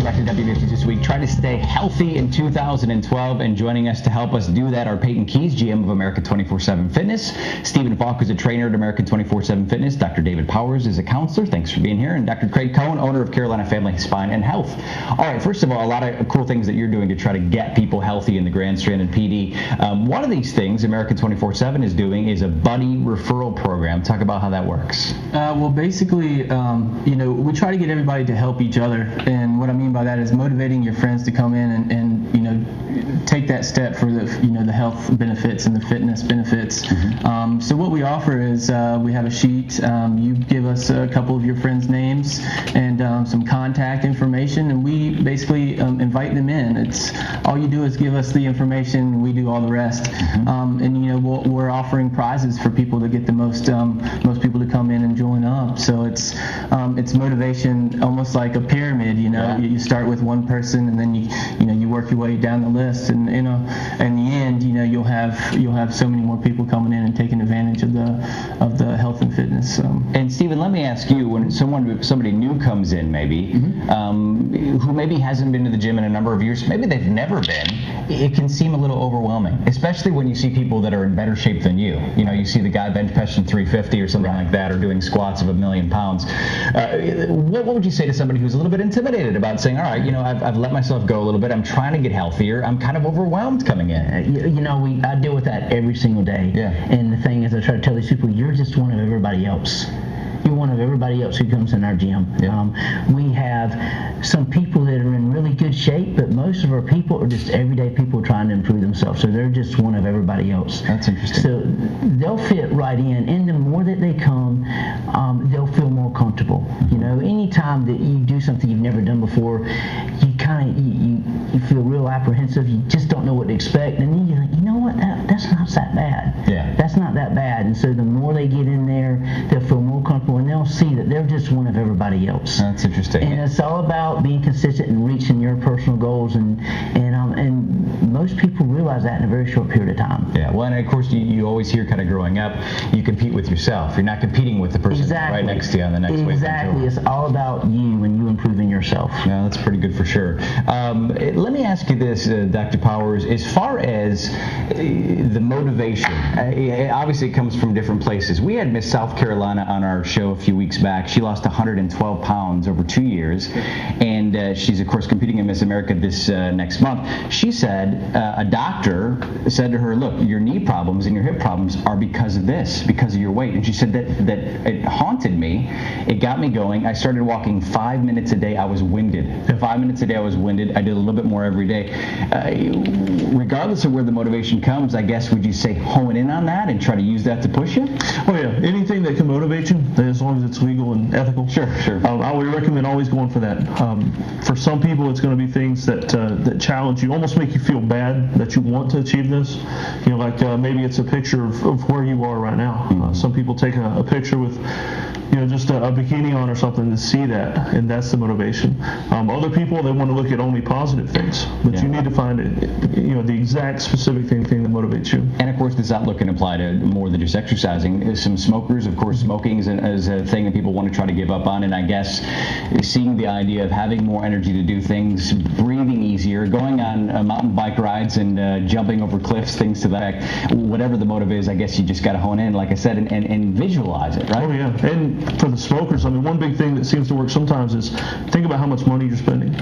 back to WMBF this week. Try to stay healthy in 2012, and joining us to help us do that are Peyton Keys, GM of America 24/7 Fitness, Stephen Falk is a trainer at America 24/7 Fitness, Dr. David Powers is a counselor, thanks for being here, and Dr. Craig Cohen, owner of Carolina Family Spine and Health. All right, first of all, a lot of cool things that you're doing to try to get people healthy in the Grand Strand and PD. One of these things America 24/7 is doing is a buddy referral program. Talk about how that works. Well, basically, we try to get everybody to help each other, and what I mean by that is motivating your friends to come in and take that step for the health benefits and the fitness benefits. Mm-hmm. So what we offer is we have a sheet. You give us a couple of your friends' names and some contact information, and we basically invite them in. It's all you do is give us the information, and we do all the rest. Mm-hmm. We're offering prizes for people to get the most people to come in and join up. So it's motivation, almost like a pyramid. Yeah. You start with one person, and then you work your way down the list, and in the end, you'll have so many more people coming in and taking advantage of the health and fitness. And Stephen, let me ask you: when somebody new comes in, maybe mm-hmm. Who maybe hasn't been to the gym in a number of years, maybe they've never been, it can seem a little overwhelming, especially when you see people that are in better shape than you. You see the guy bench pressing 350 or something like that, or doing squats of 1,000,000 pounds. What would you say to somebody who's a little bit intimidated about saying, all right, I've let myself go a little bit, I'm trying to get healthier, I'm kind of overwhelmed coming in? I deal with that every single day. Yeah. And the thing is, I try to tell these people, you're just one of everybody else. You're one of everybody else who comes in our gym. Yeah. We have some people that are in really good shape, but most of our people are just everyday people trying to improve themselves. So they're just one of everybody else. That's interesting. So they'll fit right in. And the more that they come, they'll feel more comfortable. Anytime that you do something you've never done before, you feel real apprehensive. You just don't know what to expect. And then you think, that's not that bad. Yeah. That's not that bad. And so the more they get in there, they'll feel more comfortable, and they'll see that they're just one of everybody else. That's interesting. And it's all about being consistent and reaching your personal goals, and most people realize that in a very short period of time. Yeah. Well, and of course, you always hear kind of growing up, you compete with yourself. You're not competing with the person right next to you on the next weight. Exactly. It's all about you and you improving yourself. Yeah, that's pretty good for sure. Let me ask you this, Dr. Powers, as far as the motivation, obviously it comes from different places. We had Miss South Carolina on our show a few weeks back. She lost 112 pounds over 2 years, and she's, of course, competing in Miss America this next month. She said a doctor said to her, look, your knee problems and your hip problems are because of this, because of your weight. And she said that it haunted me. It got me going. I started walking 5 minutes a day. I was winded. 5 minutes a day I was winded. I did a little bit more every day. Regardless of where the motivation comes, I guess, would you say hone in on that and try to use that to push you? Oh, yeah. Anything that can motivate you, as long as it's legal and ethical. Sure. I would recommend always going for that. For some people, it's going to be things that challenge you, almost make you feel bad that you want to achieve this. Maybe it's a picture of where you are right now. Mm-hmm. Some people take a picture with just a bikini on or something to see that, and that's the motivation. Other people, they want to look at only positive things, but you need to find the exact specific thing that motivates you. And of course, this outlook can apply to more than just exercising. Some smokers, of course, smoking is a thing that people want to try to give up on, and I guess seeing the idea of having more energy to do things, breathing easier, going on mountain bike rides and jumping over cliffs, things to that effect. Whatever the motive is, I guess you just got to hone in, like I said, and visualize it, right? Oh, yeah. And for the smokers, one big thing that seems to work sometimes is think about how much money you're spending,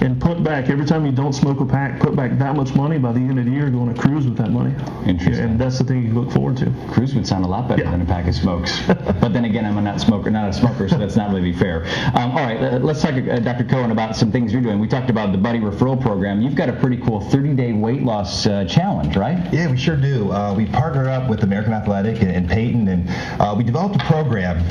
and put back, every time you don't smoke a pack, put back that much money. By the end of the year, go on a cruise with that money. Interesting. And that's the thing you look forward to. Cruise would sound a lot better than a pack of smokes. But then again, I'm not a smoker, so that's not really fair. All right, let's talk, Dr. Cohen, about some things you're doing. We talked about the Buddy Referral Program. You've got a pretty cool 30-day weight loss challenge, right? Yeah, we sure do. We partnered up with American Athletic and Peyton, and we developed a program.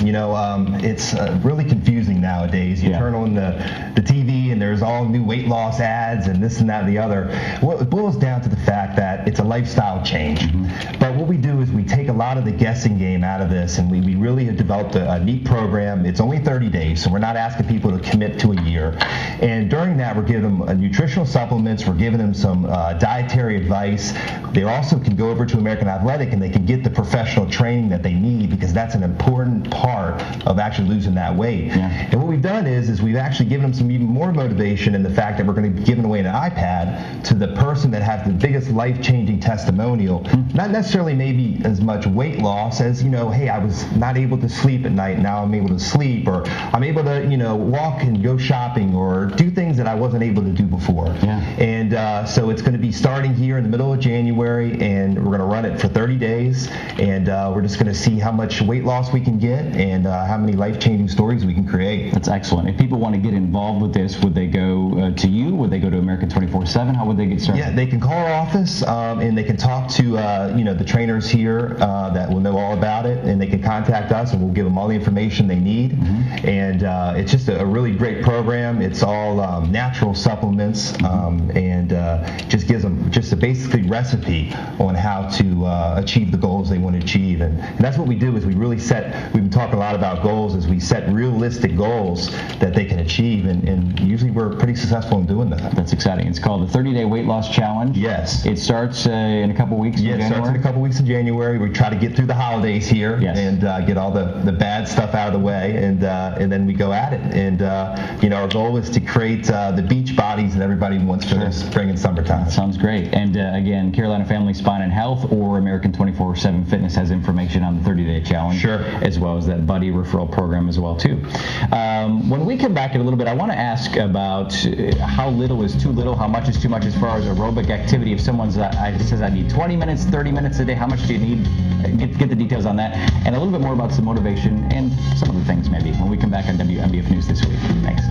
It's really confusing nowadays. You turn on the TV, and there's all new weight loss ads and this and that and the other. Well, it boils down to the fact that it's a lifestyle change. Mm-hmm. But what we do is we take a lot of the guessing game out of this, and we really have developed a neat program. It's only 30 days, so we're not asking people to commit to a year. And during that, we're giving them a nutritional nutritional supplements. We're giving them some dietary advice. They also can go over to American Athletic and they can get the professional training that they need, because that's an important part of actually losing that weight. Yeah. And what we've done is we've actually given them some even more motivation in the fact that we're going to be giving away an iPad to the person that has the biggest life-changing testimonial. Not necessarily maybe as much weight loss as, hey, I was not able to sleep at night, now I'm able to sleep, or I'm able to, walk and go shopping or do things that I wasn't able to do before. Yeah. And so it's going to be starting here in the middle of January, and we're going to run it for 30 days, and we're just going to see how much weight loss we can get and how many life-changing stories we can create. That's excellent. If people want to get involved with this, would they go to you? Would they go to American 24/7? How would they get started? Yeah, they can call our office and they can talk to the trainers here that will know all about it, and they can contact us and we'll give them all the information they need. And it's just a really great program. It's all natural supplements and just gives them just a basically recipe on how to achieve the goals they want to achieve. And that's what we do is we've been talking a lot about goals, is we set realistic goals that they can achieve, and usually we're pretty successful in doing that. That's exciting. It's called the 30-Day Weight Loss Challenge. Yes. It starts in a couple weeks. Yeah, it starts in a couple weeks in January. We try to get through the holidays here and get all the bad stuff out of the way, and then we go at it. And our goal is to create the beach bodies that everybody wants for the spring and summertime. That sounds great. And again, Carolina Family Spine and Health or American 24/7 Fitness has information on the 30-Day Challenge, as well as that buddy referral program as well too. When we come back in a little bit, I want to ask about how little is too little, how much is too much as far as aerobic activity. If someone says I need 20 minutes, 30 minutes a day, how much do you need? Get the details on that, and a little bit more about some motivation and some other things maybe when we come back on WMBF News this week. Thanks.